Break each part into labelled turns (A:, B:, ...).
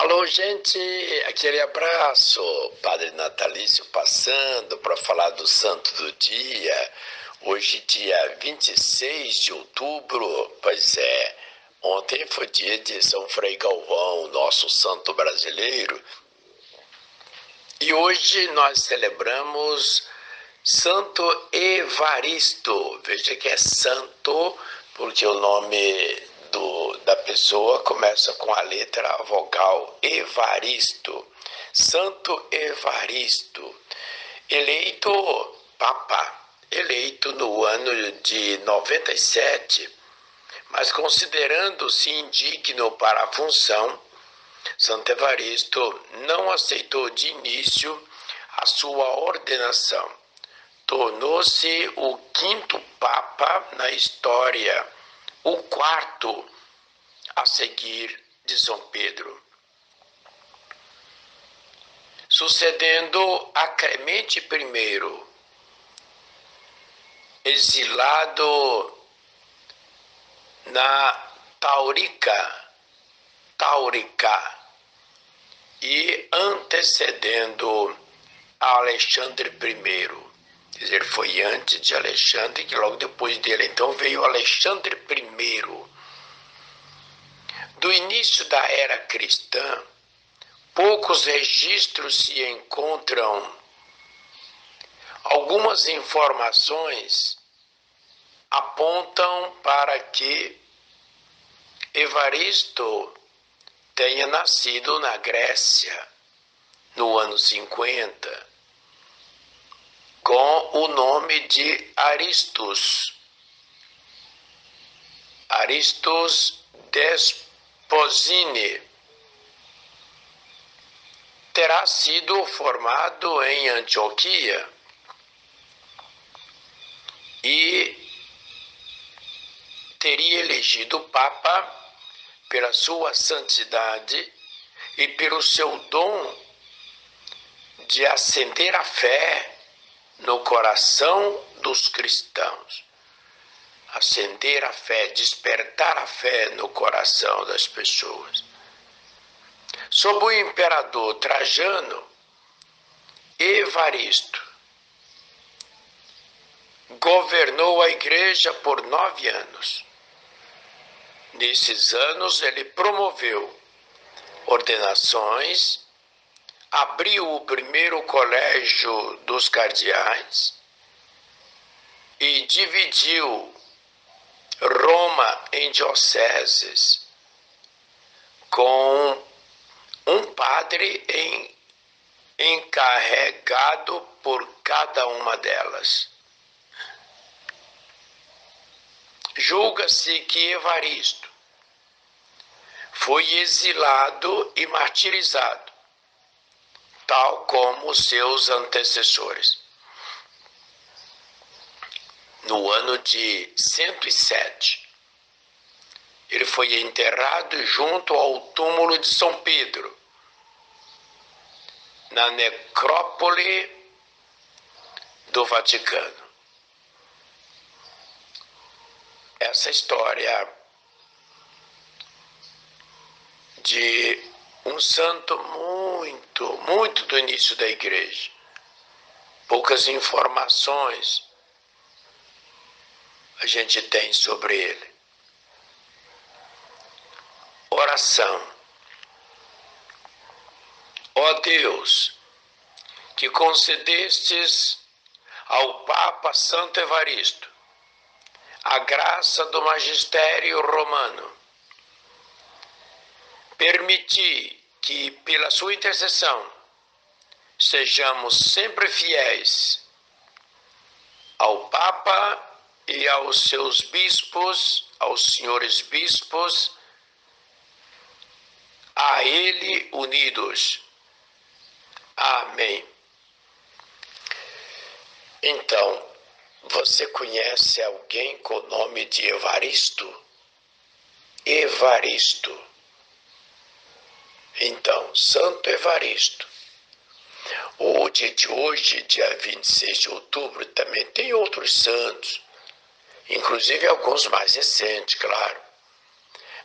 A: Alô, gente, aquele abraço. Padre Natalício passando para falar do santo do dia. Hoje, dia 26 de outubro, pois é, ontem foi dia de São Frei Galvão, nosso santo brasileiro. E hoje nós celebramos Santo Evaristo. Veja que é santo porque o nome da pessoa começa com a letra vogal Evaristo. Santo Evaristo, eleito Papa, eleito no ano de 97, mas considerando-se indigno para a função, Santo Evaristo não aceitou de início a sua ordenação. Tornou-se o quinto Papa na história, o quarto a seguir de São Pedro, sucedendo a Clemente I, exilado na Taurica, e antecedendo a Alexandre I. Quer dizer, foi antes de Alexandre, que logo depois dele então veio Alexandre I. Do início da era cristã, poucos registros se encontram. Algumas informações apontam para que Evaristo tenha nascido na Grécia no ano 50, com o nome de Aristos Desposine. Terá sido formado em Antioquia e teria elegido Papa pela sua santidade e pelo seu dom de acender a fé no coração dos cristãos. Acender a fé, despertar a fé no coração das pessoas. Sob o imperador Trajano, Evaristo governou a igreja por 9 anos. Nesses anos, ele promoveu ordenações, abriu o primeiro colégio dos cardeais e dividiu Roma em dioceses, com um padre encarregado por cada uma delas. Julga-se que Evaristo foi exilado e martirizado, tal como seus antecessores. No ano de 107, ele foi enterrado junto ao túmulo de São Pedro, na necrópole do Vaticano. Essa história de um santo muito do início da igreja. Poucas informações a gente tem sobre ele. Oração. Ó Deus, que concedestes ao Papa Santo Evaristo a graça do magistério romano, permiti que, pela sua intercessão, sejamos sempre fiéis ao Papa e aos seus bispos, aos senhores bispos, a ele unidos. Amém. Então, você conhece alguém com o nome de Evaristo? Evaristo. Então, Santo Evaristo. O dia de hoje, dia 26 de outubro, também tem outros santos, inclusive alguns mais recentes, claro.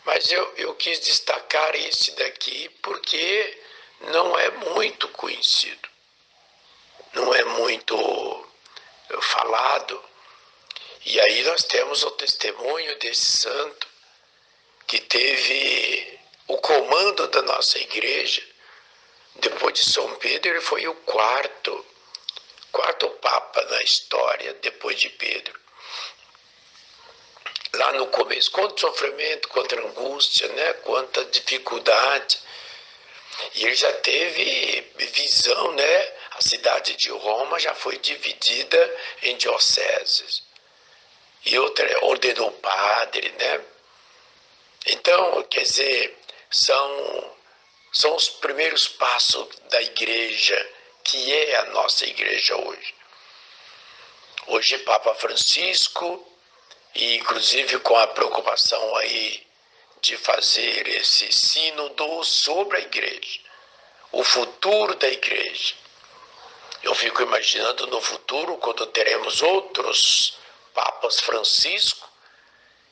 A: Mas eu quis destacar esse daqui porque não é muito conhecido, não é muito falado. E aí nós temos o testemunho desse santo que teve o comando da nossa igreja. Depois de São Pedro, ele foi o quarto Papa na história, depois de Pedro. Lá no começo, quanto sofrimento, quanta angústia, né? Quanta dificuldade. E ele já teve visão, né? A cidade de Roma já foi dividida em dioceses. E outra ordenou padre, né? Então, quer dizer, são os primeiros passos da igreja, que é a nossa igreja hoje. Hoje, Papa Francisco, e inclusive com a preocupação aí de fazer esse sínodo sobre a igreja, o futuro da igreja. Eu fico imaginando no futuro, quando teremos outros Papas Francisco,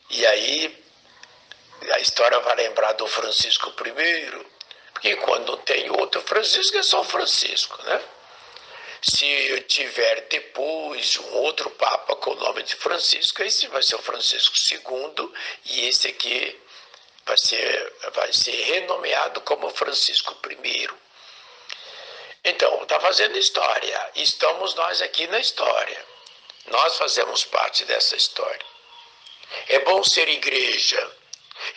A: e aí a história vai lembrar do Francisco I, porque quando tem outro Francisco é só Francisco, né? Se tiver depois um outro Papa com o nome de Francisco, esse vai ser o Francisco II, e esse aqui vai ser renomeado como Francisco I. Então, está fazendo história. Estamos nós aqui na história. Nós fazemos parte dessa história. É bom ser igreja.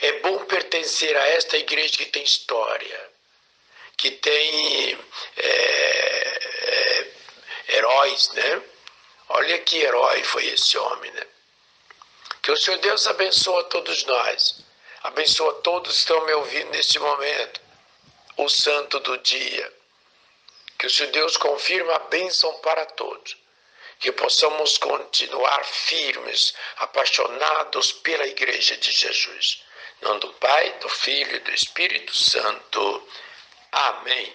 A: É bom pertencer a esta igreja que tem história, que tem heróis, né? Olha que herói foi esse homem, né? Que o Senhor Deus abençoe a todos nós. Abençoa todos que estão me ouvindo neste momento. O santo do dia. Que o Senhor Deus confirme a bênção para todos. Que possamos continuar firmes, apaixonados pela Igreja de Jesus. Em nome do Pai, do Filho e do Espírito Santo. Amém.